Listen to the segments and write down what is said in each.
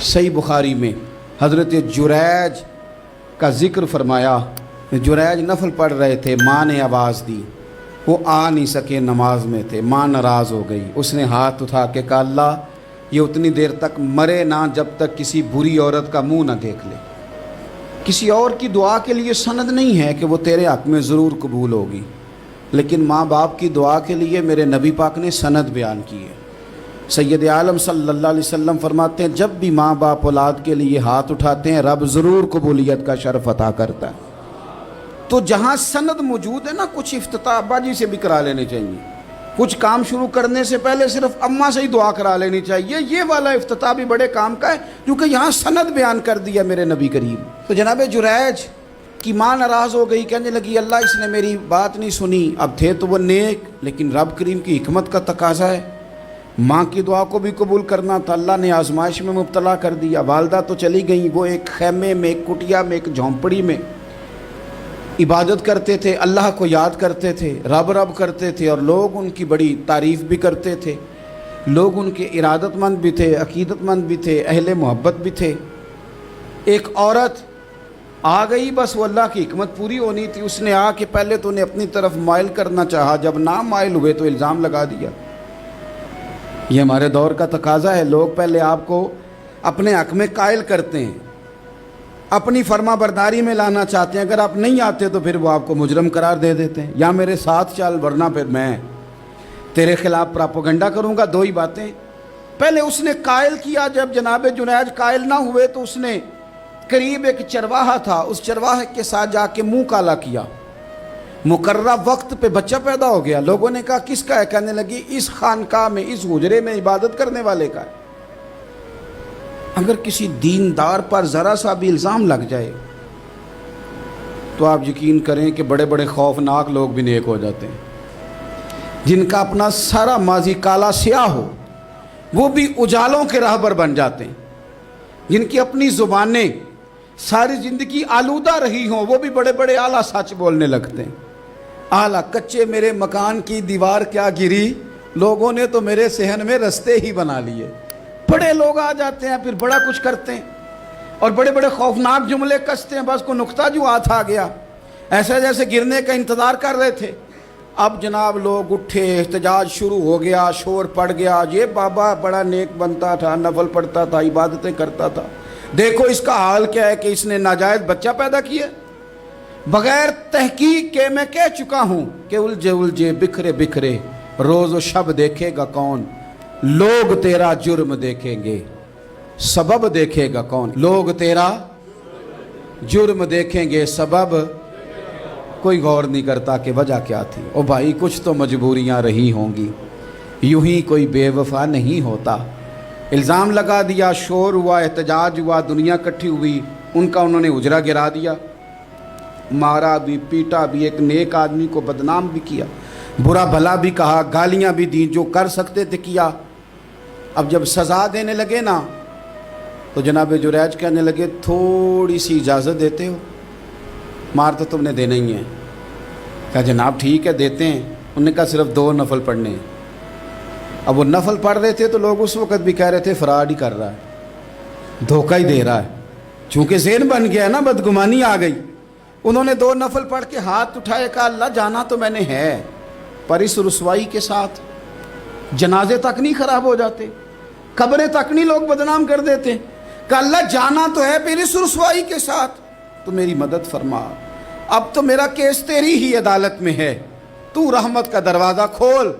صحیح بخاری میں حضرت جریج کا ذکر فرمایا. جریج نفل پڑھ رہے تھے, ماں نے آواز دی, وہ آ نہیں سکے, نماز میں تھے, ماں ناراض ہو گئی. اس نے ہاتھ اٹھا کے کہا اللہ یہ اتنی دیر تک مرے نہ جب تک کسی بری عورت کا منہ نہ دیکھ لے. کسی اور کی دعا کے لیے سند نہیں ہے کہ وہ تیرے حق میں ضرور قبول ہوگی, لیکن ماں باپ کی دعا کے لیے میرے نبی پاک نے سند بیان کی ہے. سید عالم صلی اللہ علیہ وسلم فرماتے ہیں جب بھی ماں باپ اولاد کے لیے ہاتھ اٹھاتے ہیں رب ضرور قبولیت کا شرف عطا کرتا ہے. تو جہاں سند موجود ہے نا, کچھ افتتاح ابا جی سے بھی کرا لینے چاہیے, کچھ کام شروع کرنے سے پہلے صرف اماں سے ہی دعا کرا لینی چاہیے. یہ والا افتتاح بھی بڑے کام کا ہے کیونکہ یہاں سند بیان کر دیا میرے نبی کریم. تو جناب جریج کی ماں ناراض ہو گئی, کہنے لگی اللہ اس نے میری بات نہیں سنی. اب تھے تو وہ نیک, لیکن رب کریم کی حکمت کا تقاضا ہے, ماں کی دعا کو بھی قبول کرنا تھا. اللہ نے آزمائش میں مبتلا کر دیا. والدہ تو چلی گئیں, وہ ایک خیمے میں, ایک کٹیا میں, ایک جھونپڑی میں عبادت کرتے تھے, اللہ کو یاد کرتے تھے, رب رب کرتے تھے, اور لوگ ان کی بڑی تعریف بھی کرتے تھے. لوگ ان کے ارادت مند بھی تھے, عقیدت مند بھی تھے, اہل محبت بھی تھے. ایک عورت آ گئی, بس وہ اللہ کی حکمت پوری ہونی تھی. اس نے آ کے پہلے تو انہیں اپنی طرف مائل کرنا چاہا, جب نہ مائل ہوئے تو الزام لگا دیا. یہ ہمارے دور کا تقاضا ہے, لوگ پہلے آپ کو اپنے حق میں قائل کرتے ہیں, اپنی فرما برداری میں لانا چاہتے ہیں. اگر آپ نہیں آتے تو پھر وہ آپ کو مجرم قرار دے دیتے ہیں, یا میرے ساتھ چل ورنہ پھر میں تیرے خلاف پراپوگنڈا کروں گا. دو ہی باتیں. پہلے اس نے قائل کیا, جب جناب جنید قائل نہ ہوئے تو اس نے قریب ایک چرواہا تھا, اس چرواہے کے ساتھ جا کے منہ کالا کیا. مقررہ وقت پہ بچہ پیدا ہو گیا. لوگوں نے کہا کس کا ہے؟ کہنے لگی اس خانقاہ میں, اس حجرے میں عبادت کرنے والے کا ہے. اگر کسی دیندار پر ذرا سا بھی الزام لگ جائے تو آپ یقین کریں کہ بڑے بڑے خوفناک لوگ بھی نیک ہو جاتے ہیں. جن کا اپنا سارا ماضی کالا سیاہ ہو وہ بھی اجالوں کے راہبر بن جاتے ہیں. جن کی اپنی زبانیں ساری زندگی آلودہ رہی ہوں وہ بھی بڑے بڑے اعلیٰ سچ بولنے لگتے ہیں. اعلیٰ کچے میرے مکان کی دیوار کیا گری, لوگوں نے تو میرے صحن میں رستے ہی بنا لیے. بڑے لوگ آ جاتے ہیں, پھر بڑا کچھ کرتے ہیں اور بڑے بڑے خوفناک جملے کستے ہیں. بس کو نقطہ جو ہاتھ آ گیا, ایسے جیسے گرنے کا انتظار کر رہے تھے. اب جناب لوگ اٹھے, احتجاج شروع ہو گیا, شور پڑ گیا. یہ بابا بڑا نیک بنتا تھا, نفل پڑھتا تھا, عبادتیں کرتا تھا, دیکھو اس کا حال کیا ہے کہ اس نے ناجائز بچہ پیدا کیا. بغیر تحقیق کے میں کہہ چکا ہوں کہ الجھے الجھے بکھرے بکھرے روز و شب دیکھے گا کون. لوگ تیرا جرم دیکھیں گے, سبب دیکھے گا کون. لوگ تیرا جرم دیکھیں گے, سبب کوئی غور نہیں کرتا کہ وجہ کیا تھی. او بھائی کچھ تو مجبوریاں رہی ہوں گی, یوں ہی کوئی بے وفا نہیں ہوتا. الزام لگا دیا, شور ہوا, احتجاج ہوا, دنیا اکٹھی ہوئی, ان کا انہوں نے اجرا گرا دیا, مارا بھی, پیٹا بھی, ایک نیک آدمی کو بدنام بھی کیا, برا بھلا بھی کہا, گالیاں بھی دیں, جو کر سکتے تھے کیا. اب جب سزا دینے لگے نا تو جناب جریج کہنے لگے تھوڑی سی اجازت دیتے ہو, مار تو تم نے دینا ہی ہے. کہا جناب ٹھیک ہے دیتے ہیں. انہوں نے کہا صرف 2 نفل پڑھنے ہیں. اب وہ نفل پڑھ رہے تھے تو لوگ اس وقت بھی کہہ رہے تھے فراڈ ہی کر رہا ہے, دھوکہ ہی دے رہا ہے. چونکہ ذہن بن گیا نا, بدگمانی آ گئی. انہوں نے 2 نفل پڑھ کے ہاتھ اٹھائے, کہا اللہ جانا تو میں نے ہے, پر اس رسوائی کے ساتھ جنازے تک نہیں خراب ہو جاتے, قبریں تک نہیں لوگ بدنام کر دیتے. کہ اللہ جانا تو ہے, پھر اس رسوائی کے ساتھ تو میری مدد فرما. اب تو میرا کیس تیری ہی عدالت میں ہے, تو رحمت کا دروازہ کھول.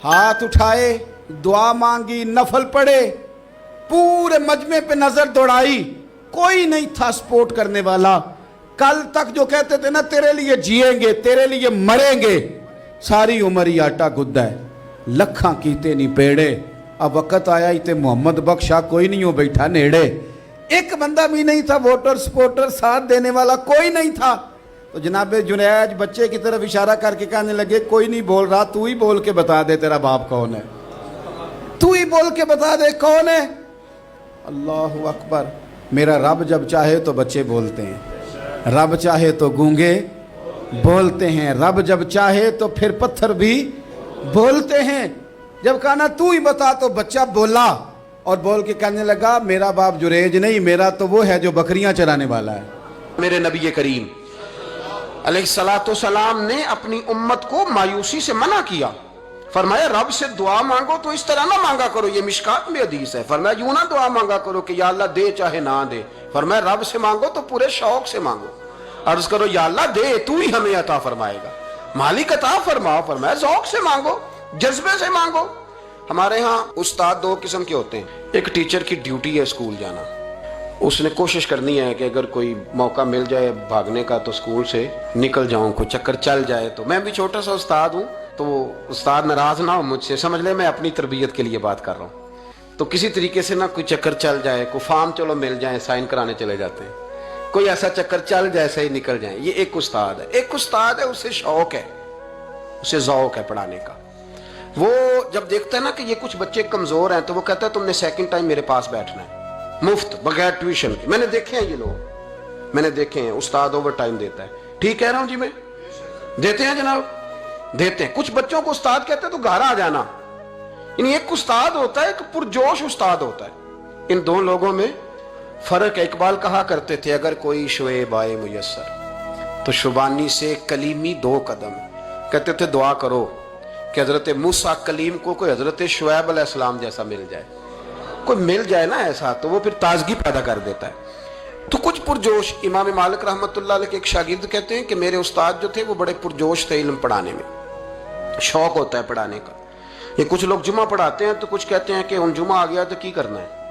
ہاتھ اٹھائے, دعا مانگی, نفل پڑھے, پورے مجمع پہ نظر دوڑائی, کوئی نہیں تھا سپورٹ کرنے والا. کل تک جو کہتے تھے نا تیرے لیے جیئیں گے, تیرے لیے مریں گے, ساری عمر ہی آٹا گدہ ہے, لکھاں کیتے نہیں پیڑے. اب وقت آیا ہی تے محمد بخشا کوئی نہیں ہو بیٹھا نیڑے. ایک بندہ بھی نہیں تھا, ووٹر سپورٹر ساتھ دینے والا کوئی نہیں تھا. تو جناب جنید بچے کی طرف اشارہ کر کے کہنے لگے کوئی نہیں بول رہا, تو ہی بول کے بتا دے تیرا باپ کون ہے, تو ہی بول کے بتا دے کون ہے. اللہ اکبر. میرا رب جب چاہے تو بچے بولتے ہیں, رب چاہے تو گونگے بولتے ہیں, رب جب چاہے تو پھر پتھر بھی بولتے ہیں. جب کہا نا تو ہی بتا تو بچہ بولا, اور بول کے کہنے لگا میرا باپ جریج نہیں، میرا تو وہ ہے جو بکریاں چرانے والا ہے۔ میرے نبی کریم علیہ الصلوۃ والسلام نے اپنی امت کو مایوسی سے منع کیا، فرمایا رب سے دعا مانگو تو اس طرح نہ مانگا کرو، یہ مشکات میں حدیث ہے، فرمایا یوں نہ دعا مانگا کرو کہ یا اللہ دے چاہے نہ دے، فرمایا رب سے مانگو تو پورے شوق سے مانگو، عرض کرو یا اللہ دے تو ہی ہمیں عطا فرمائے گا، مالک عطا فرماؤ، فرمایا ذوق سے مانگو، جذبے سے مانگو۔ ہمارے ہاں استاد دو قسم کے ہوتے ہیں، ایک ٹیچر کی ڈیوٹی ہے اسکول جانا، اس نے کوشش کرنی ہے کہ اگر کوئی موقع مل جائے بھاگنے کا تو اسکول سے نکل جاؤں، کوئی چکر چل جائے تو۔ میں بھی چھوٹا سا استاد ہوں تو استاد ناراض نہ ہو مجھ سے، سمجھ لے میں اپنی تربیت کے لیے بات کر رہا ہوں، تو کسی طریقے سے نہ کوئی چکر چل جائے، کوئی فارم چلو مل جائے، سائن کرانے چلے جاتے ہیں، کوئی ایسا چکر چل جائے صحیح نکل جائیں، یہ ایک استاد ہے۔ ایک استاد ہے اسے شوق ہے، اسے ذوق ہے پڑھانے کا، وہ جب دیکھتا ہے نا کہ یہ کچھ بچے کمزور ہیں تو وہ کہتا ہے تم نے سیکنڈ ٹائم میرے پاس بیٹھنا ہے مفت بغیر ٹیوشن کے۔ میں نے دیکھے ہیں یہ لوگ، میں نے دیکھے ہیں استاد اوور ٹائم دیتا ہے، ٹھیک کہہ رہا ہوں جی میں؟ دیتے ہیں جناب، دیتے ہیں۔ کچھ بچوں کو استاد کہتے ہیں تو گھر آ جانا، یعنی ایک استاد ہوتا ہے، ایک پرجوش استاد ہوتا ہے، ان دو لوگوں میں فرق ہے۔ اقبال کہا کرتے تھے اگر کوئی شعیب آئے میسر تو شبانی سے کلیمی دو قدم، کہتے تھے دعا کرو کہ حضرت موسیٰ کلیم کو کوئی حضرت شعیب علیہ السلام جیسا مل جائے، کوئی مل جائے نا ایسا تو وہ پھر تازگی پیدا کر دیتا ہے۔ تو کچھ پرجوش، امام مالک رحمۃ اللہ علیہ کے ایک شاگرد کہتے ہیں کہ میرے استاد جو تھے وہ بڑے پرجوش تھے، علم پڑھانے میں شوق ہوتا ہے پڑھانے کا۔ یہ کچھ لوگ جمعہ پڑھاتے ہیں تو کچھ کہتے ہیں کہ ان جمعہ آ گیا تو کی کرنا ہے۔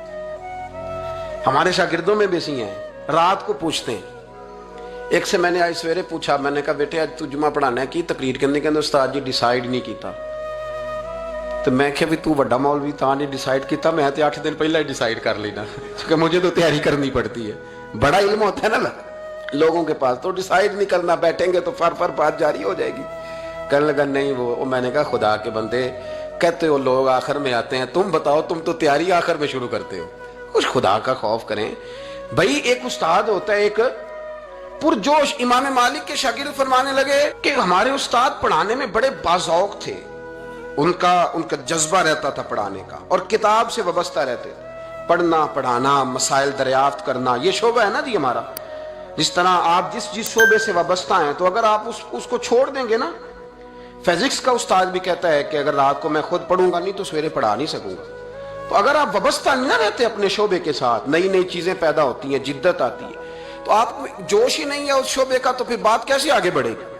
ہمارے شاگردوں میں بھی ایسی ہیں، رات کو پوچھتے ہیں۔ ایک سے میں نے آج سویرے پوچھا، میں نے کہا بیٹے آج تو جمعہ پڑھانا ہے کی تقریر کرنے کے اندر؟ استاد جی ڈیسائیڈ نہیں کیتا۔ تو میں کہ بھی تو بڑا مولوی تھا نہیں ڈیسائیڈ کیتا، میں تے 8 دن پہلے ہی ڈیسائیڈ کر لینا، کیونکہ مجھے تو تیاری کرنی پڑتی ہے، بڑا علم ہوتا ہے نا لوگوں کے پاس، تو ڈیسائیڈ نہیں کرنا، بیٹھیں گے تو فر بات جاری ہو جائے گی۔ کہنے لگا نہیں وہ میں نے کہا خدا کے بندے کہتے ہو لوگ آخر میں آتے ہیں، تم بتاؤ تم تو تیاری آخر میں شروع کرتے ہو، کچھ خدا کا خوف کریں بھائی۔ ایک استاد ہوتا ہے ایک پرجوش۔ امام مالک کے شاگرد فرمانے لگے کہ ہمارے استاد پڑھانے میں بڑے باذوق تھے، ان کا جذبہ رہتا تھا پڑھانے کا، اور کتاب سے وابستہ رہتے تھے، پڑھنا پڑھانا مسائل دریافت کرنا، یہ شعبہ ہے نا جی ہمارا۔ جس طرح آپ جس شعبے سے وابستہ ہیں تو اگر آپ اس کو چھوڑ دیں گے نا، فزکس کا استاد بھی کہتا ہے کہ اگر رات کو میں خود پڑھوں گا نہیں تو سویرے پڑھا نہیں سکوں گا۔ تو اگر آپ وابستہ نہیں نہ رہتے اپنے شعبے کے ساتھ، نئی نئی چیزیں پیدا ہوتی ہیں، جدت آتی ہے، تو آپ کو جوش ہی نہیں ہے اس شعبے کا، تو پھر بات کیسے آگے بڑھے گی؟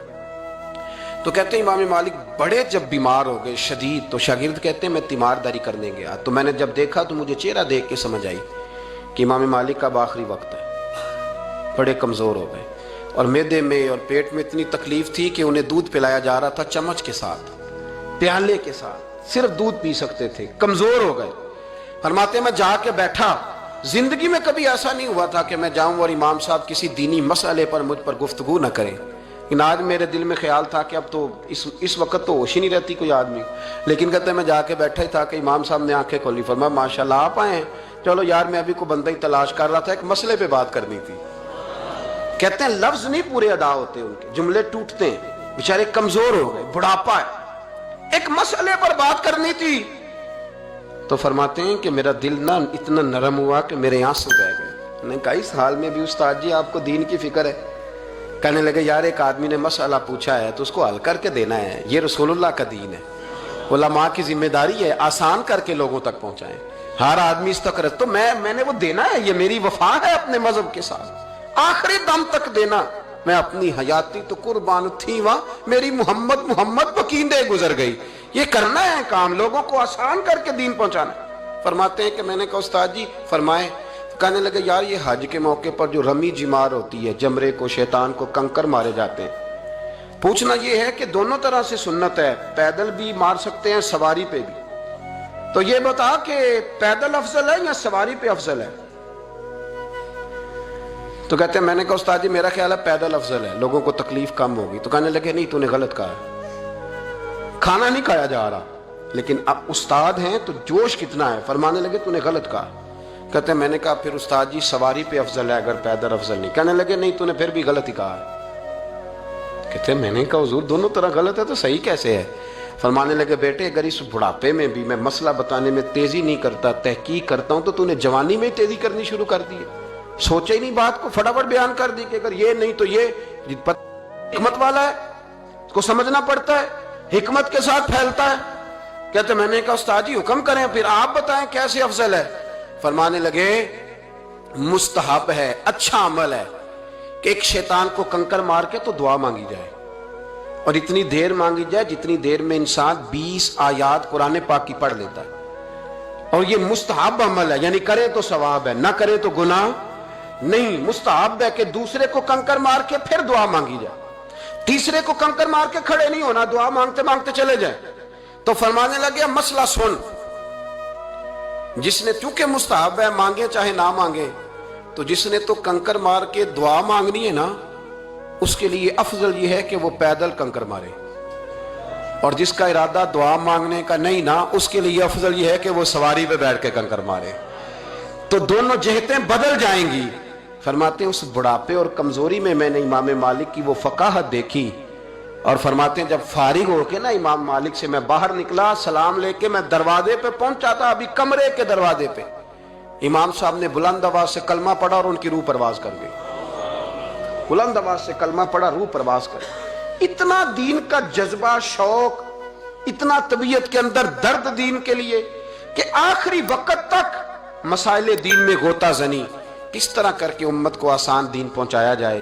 تو کہتے ہیں امام مالک بڑے جب بیمار ہو گئے شدید، تو شاگرد کہتے ہیں میں تیمارداری کرنے گیا، تو میں نے جب دیکھا تو مجھے چہرہ دیکھ کے سمجھ آئی کہ امام مالک کا آخری وقت ہے، بڑے کمزور ہو گئے، اور معدے میں اور پیٹ میں اتنی تکلیف تھی کہ انہیں دودھ پلایا جا رہا تھا چمچ کے ساتھ، پیالے کے ساتھ، صرف دودھ پی سکتے تھے، کمزور ہو گئے۔ فرماتے ہیں میں جا کے بیٹھا، زندگی میں کبھی ایسا نہیں ہوا تھا کہ میں جاؤں اور امام صاحب کسی دینی مسئلے پر مجھ پر گفتگو نہ کریں، لیکن آج میرے دل میں خیال تھا کہ اب تو اس وقت تو ہوش ہی نہیں رہتی کوئی آدمی، لیکن کہتے ہیں میں جا کے بیٹھا ہی تھا کہ امام صاحب نے آنکھیں کھولی، فرمایا ماشاءاللہ آپ آئے ہیں، چلو یار میں ابھی کوئی بندہ ہی تلاش کر رہا تھا، ایک مسئلے پہ بات کرنی تھی۔ کہتے ہیں لفظ نہیں پورے ادا ہوتے، ان کے جملے ٹوٹتے ہیں، بیچارے کمزور ہو گئے، بڑھاپا ہے، ایک مسئلے پر بات کرنی تھی۔ تو فرماتے ہیں کہ میرا دل نہ اتنا نرم ہوا کہ میرے آنسو بہہ گئے۔ میں نے کہا اس حال میں بھی استاد جی آپ کو دین کی فکر ہے؟ کہنے لگے یار ایک آدمی نے مسئلہ پوچھا ہے تو اس کو حل کر کے دینا ہے، یہ رسول اللہ کا دین ہے، علماء کی ذمہ داری ہے آسان کر کے لوگوں تک پہنچائیں، ہر آدمی اس تک رہتا، تو میں نے وہ دینا ہے، یہ میری وفا ہے اپنے مذہب کے ساتھ، آخری دم تک دینا۔ میں اپنی حیاتی تو قربان تھی وہاں، میری محمد پکیندے گزر گئی، یہ کرنا ہے کام، لوگوں کو آسان کر کے دین پہنچانا۔ فرماتے ہیں کہ میں نے کہا استاد جی فرمائیں، کہنے لگے یار یہ حج کے موقع پر جو رمی جمار ہوتی ہے، جمرے کو شیطان کو کنکر مارے جاتے ہیں، پوچھنا یہ ہے کہ دونوں طرح سے سنت ہے، پیدل بھی مار سکتے ہیں سواری پہ بھی، تو یہ بتا کہ پیدل افضل ہے یا سواری پہ افضل ہے؟ تو کہتے ہیں میں نے کہا استاد جی میرا خیال ہے پیدل افضل ہے، لوگوں کو تکلیف کم ہوگی۔ تو کہنے لگے نہیں تو نے غلط کہا ہے، کھانا نہیں کھایا جا رہا، لیکن اب استاد ہیں تو جوش کتنا ہے، فرمانے لگے تو نے غلط کہا۔ کہتے ہیں میں نے کہا پھر استاد جی سواری پہ افضل ہے اگر پیدل افضل نہیں؟ کہنے لگے نہیں تو نے پھر بھی غلط ہی کہا ہے۔ کہتے ہیں میں نے کہا حضور دونوں طرح غلط ہے تو صحیح کیسے ہے؟ فرمانے لگے بیٹے اگر اس بڑھاپے میں بھی میں مسئلہ بتانے میں تیزی نہیں کرتا، تحقیق کرتا ہوں، تو تو نے جوانی میں ہی تیزی کرنی شروع کر دی ہے، سوچے ہی نہیں بات کو، فٹافٹ بیان کر دی کہ اگر یہ نہیں تو یہ حکمت والا ہے، اس کو سمجھنا پڑتا ہے، حکمت کے ساتھ پھیلتا ہے۔ کہتے میں نے کہا استاد جی حکم کریں، پھر آپ بتائیں کیسے افضل ہے۔ فرمانے لگے مستحب ہے، اچھا عمل ہے کہ ایک شیطان کو کنکر مار کے تو دعا مانگی جائے، اور اتنی دیر مانگی جائے جتنی دیر میں انسان 20 آیات قرآن پاک کی پڑھ لیتا ہے، اور یہ مستحب عمل ہے، یعنی کرے تو ثواب ہے، نہ کرے تو گناہ نہیں۔ مستحب ہے کہ دوسرے کو کنکر مار کے پھر دعا مانگی جائے، تیسرے کو کنکر مار کے کھڑے نہیں ہونا، دعا مانگتے مانگتے چلے جائیں۔ تو فرمانے لگے مسئلہ سن، جس نے چونکہ مستحب ہے مانگے چاہے نہ مانگے، تو جس نے تو کنکر مار کے دعا مانگنی ہے نا، اس کے لیے افضل یہ ہے کہ وہ پیدل کنکر مارے، اور جس کا ارادہ دعا مانگنے کا نہیں نا، اس کے لیے افضل یہ ہے کہ وہ سواری پہ بیٹھ کے کنکر مارے۔ تو دونوں جہتیں بدل جائیں گی۔ فرماتے ہیں اس بڑھاپے اور کمزوری میں میں نے امام مالک کی وہ فقاہت دیکھی، اور فرماتے ہیں جب فارغ ہو کے نا امام مالک سے میں باہر نکلا، سلام لے کے میں دروازے پہ پہنچا تھا، ابھی کمرے کے دروازے پہ امام صاحب نے بلند آواز سے کلمہ پڑھا اور ان کی روح پرواز کر گئی۔ بلند آواز سے کلمہ پڑھا، روح پرواز کر گئی۔ اتنا دین کا جذبہ، شوق، اتنا طبیعت کے اندر درد دین کے لیے کہ آخری وقت تک مسائل دین میں غوطہ زنی، کس طرح کر کے امت کو آسان دین پہنچایا جائے۔